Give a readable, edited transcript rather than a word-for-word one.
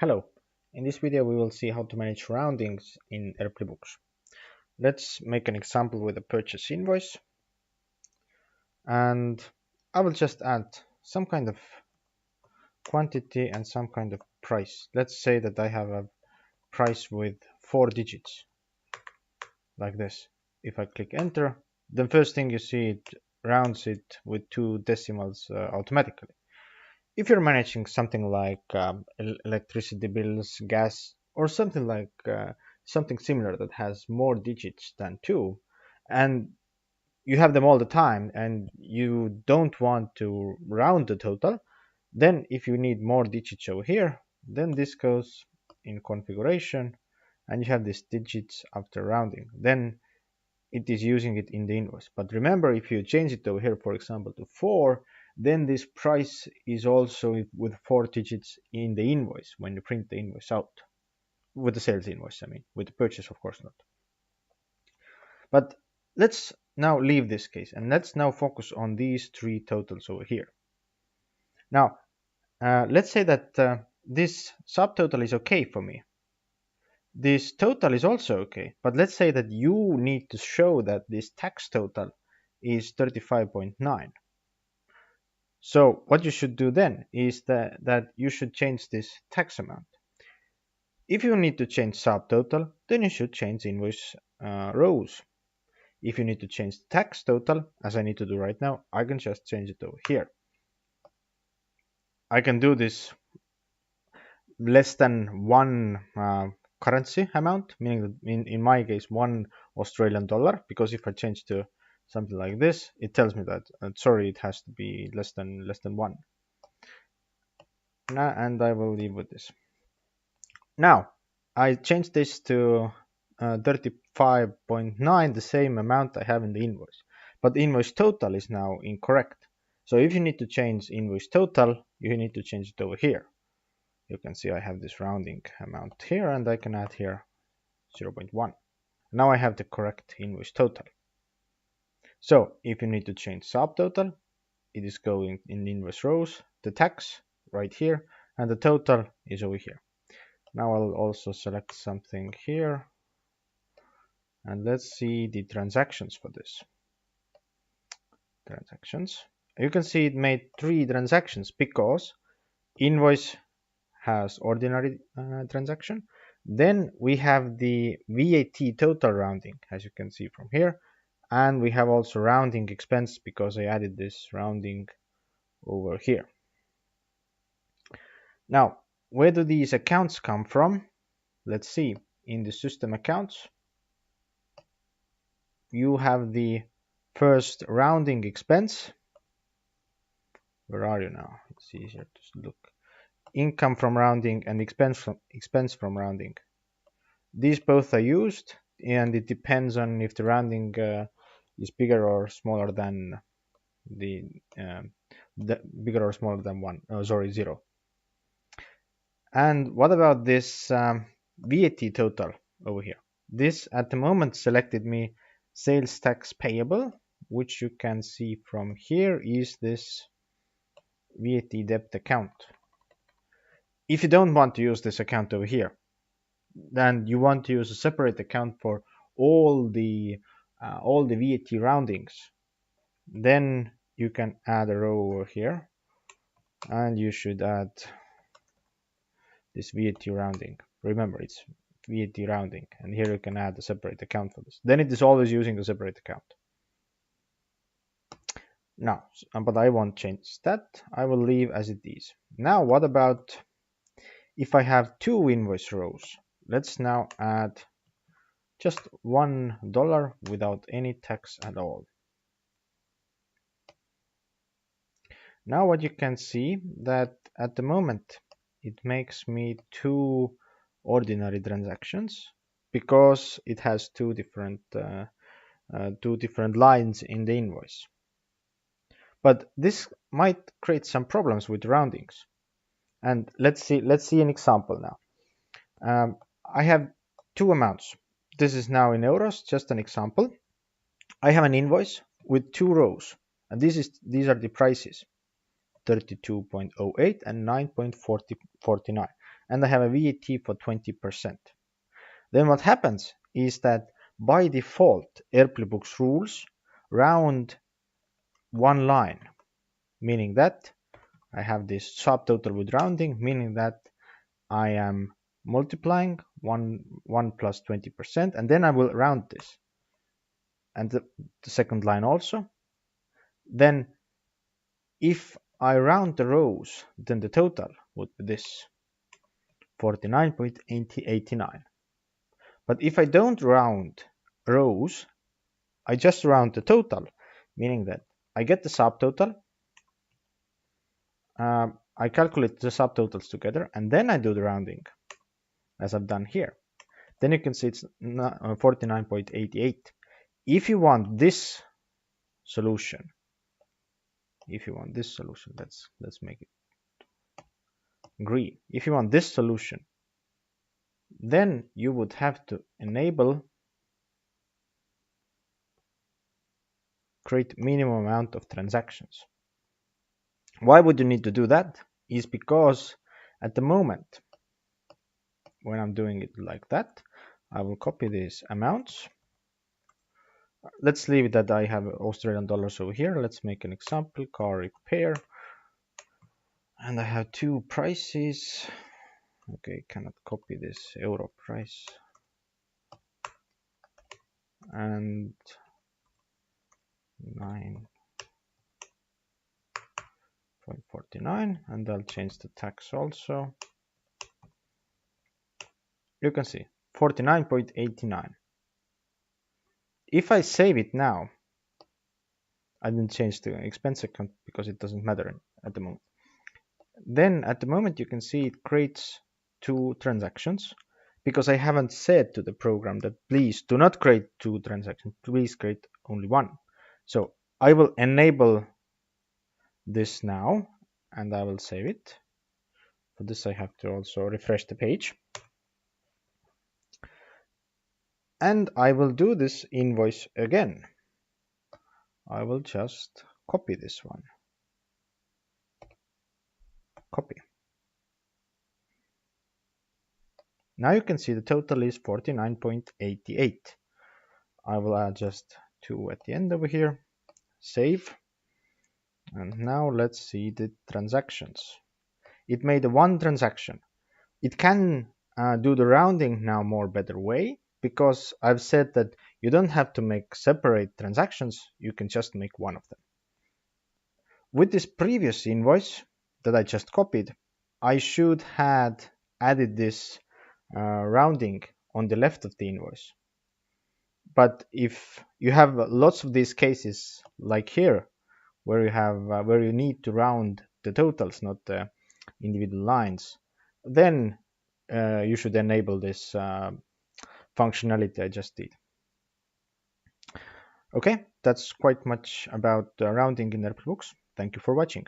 Hello, in this video we will see how to manage roundings in ERPLY books. Let's make an example with a purchase invoice, and I will just add some kind of quantity and some kind of price. Let's say that I have a price with 4 digits, like this. If I click enter, the first thing you see, it rounds it with 2 decimals automatically. If you're managing something like electricity bills, gas, or something like something similar that has more digits than 2, and you have them all the time and you don't want to round the total, then if you need more digits over here, then this goes in configuration and you have these digits after rounding. Then it is using it in the invoice. But remember, if you change it over here, for example, to 4, then this price is also with 4 digits in the invoice when you print the invoice out. With the sales invoice, I mean. With the purchase, of course not. But let's now leave this case and let's now focus on these 3 totals over here. Now, let's say that this subtotal is okay for me. This total is also okay, but let's say that you need to show that this tax total is 35.9. So what you should do then is that you should change this tax amount. If you need to change subtotal, then you should change invoice rows. If you need to change the tax total, as I need to do right now, I can just change it over here. I can do this less than 1 currency amount, meaning that in my case 1 Australian dollar, because if I change to something like this, it tells me that sorry, it has to be less than 1. Now, and I will leave with this. Now I changed this to 35.9, the same amount I have in the invoice, but the invoice total is now incorrect. So if you need to change invoice total, you need to change it over here. You can see I have this rounding amount here, and I can add here 0.1. Now I have the correct invoice total. So if you need to change subtotal, it is going in the invoice rows, the tax right here, and the total is over here. Now I'll also select something here, and let's see the transactions for this. Transactions. You can see it made 3 transactions because invoice has ordinary transaction. Then we have the VAT total rounding, as you can see from here, and we have also rounding expense because I added this rounding over here. Now, where do these accounts come from? Let's see. In the system accounts, you have the first rounding expense. Where are you now? It's easier to look. Income from rounding and expense from rounding. These both are used, and it depends on if the rounding is bigger or smaller than the bigger or smaller than 0. And what about this VAT total over here? This at the moment selected me sales tax payable, which you can see from here is this VAT debt account. If you don't want to use this account over here, then you want to use a separate account for all the VAT roundings, then you can add a row over here, and you should add this VAT rounding. Remember, it's VAT rounding, and here you can add a separate account for this. Then it is always using a separate account. Now, but I won't change that. I will leave as it is. Now, what about if I have 2 invoice rows? Let's now add just $1 without any tax at all. Now what you can see that at the moment it makes me 2 ordinary transactions because it has 2 different lines in the invoice. But this might create some problems with roundings. And let's see an example now. I have 2 amounts. This is now in euros, just an example. I have an invoice with 2 rows, and these are the prices, 32.08 and 9.49. and I have a VAT for 20%. Then what happens is that by default, ERPLY Books rules round one line, meaning that I have this subtotal with rounding, meaning that I am multiplying 1 plus 20%, and then I will round this. And the second line also. Then if I round the rows, then the total would be this 49.89. But if I don't round rows, I just round the total, meaning that I get the subtotal, I calculate the subtotals together, and then I do the rounding, as I've done here. Then you can see it's 49.88. If you want this solution, let's make it green. If you want this solution, then you would have to enable create minimum amount of transactions. Why would you need to do that? Is because at the moment when I'm doing it like that, I will copy these amounts. Let's leave it that I have Australian dollars over here. Let's make an example, car repair, and I have two prices. Okay, cannot copy this euro price, and 9.49, and I'll change the tax also. You can see 49.89. If I save it now, I didn't change the expense account because it doesn't matter at the moment. Then at the moment you can see it creates two transactions, because I haven't said to the program that please do not create two transactions, please create only one. So I will enable this now, and I will save it. For this I have to also refresh the page. And I will do this invoice again. I will just copy this one. Copy. Now you can see the total is 49.88. I will add just 2 at the end over here. Save. And now let's see the transactions. It made one transaction. It can do the rounding now more better way, because I've said that you don't have to make separate transactions, you can just make one of them. With this previous invoice that I just copied, I should had added this rounding on the left of the invoice. But if you have lots of these cases like here, where you need to round the totals, not the individual lines, then you should enable this functionality I just did. Okay, that's quite much about rounding in ERPLY Books. Thank you for watching.